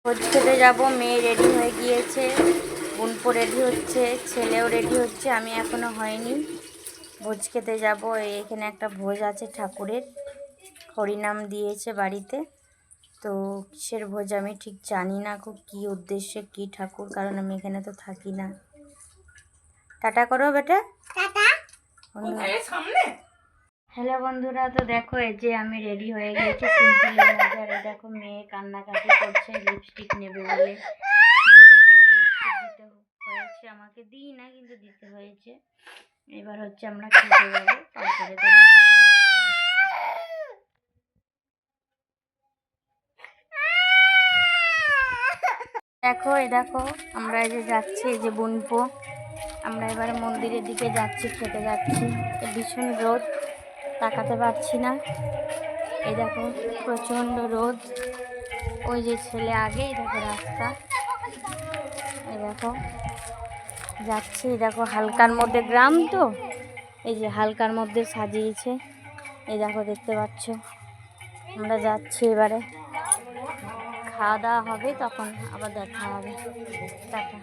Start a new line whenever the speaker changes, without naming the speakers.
ভোজ খেতে যাবো। মেয়ে রেডি হয়ে গিয়েছে, বোনপো রেডি হচ্ছে, ছেলেও রেডি হচ্ছে, আমি এখনো হয়নি। ভোজ খেতে যাব। এখানে একটা ভোজ আছে ঠাকুরের, হরিনাম দিয়েছে বাড়িতে। তো কিসের ভোজ আমি ঠিক জানি না, খুব কী উদ্দেশ্যে, কী ঠাকুর, কারণ আমি এখানে তো থাকি না। টাটা করো বেটা, টাটা। হ্যালো বন্ধুরা, তো দেখো এই যে আমি রেডি হয়ে গেছি সিম্পলের মধ্যে। আর দেখো মেয়ে কান্নাকাটি করছে, লিপস্টিক নেবে বলে জোর করে লিপস্টিক দিতে হয়েছে। আমাকে দিই না, কিন্তু দিতে হয়েছে। এবার হচ্ছে আমরা খেতে যাবো, তারপরে তোমাদের সঙ্গে দেখো। এই দেখো আমরা এই যে যাচ্ছি, এই যে বোনপো, আমরা এবারে মন্দিরের দিকে যাচ্ছি, খেতে যাচ্ছি। ভীষণ রোদ, তাকাতে পারছি না। এই দেখো প্রচণ্ড রোদ। ওই যে ছেলে আগে, এই দেখো রাস্তা, এই দেখো যাচ্ছি। দেখো হালকার মধ্যে, গ্রাম তো, এই যে হালকার মধ্যে সাজিয়েছে, এই দেখো দেখতে পাচ্ছ। আমরা যাচ্ছি, এবারে খাওয়া দাওয়া হবে, তখন আবার দেখা হবে। টাটা।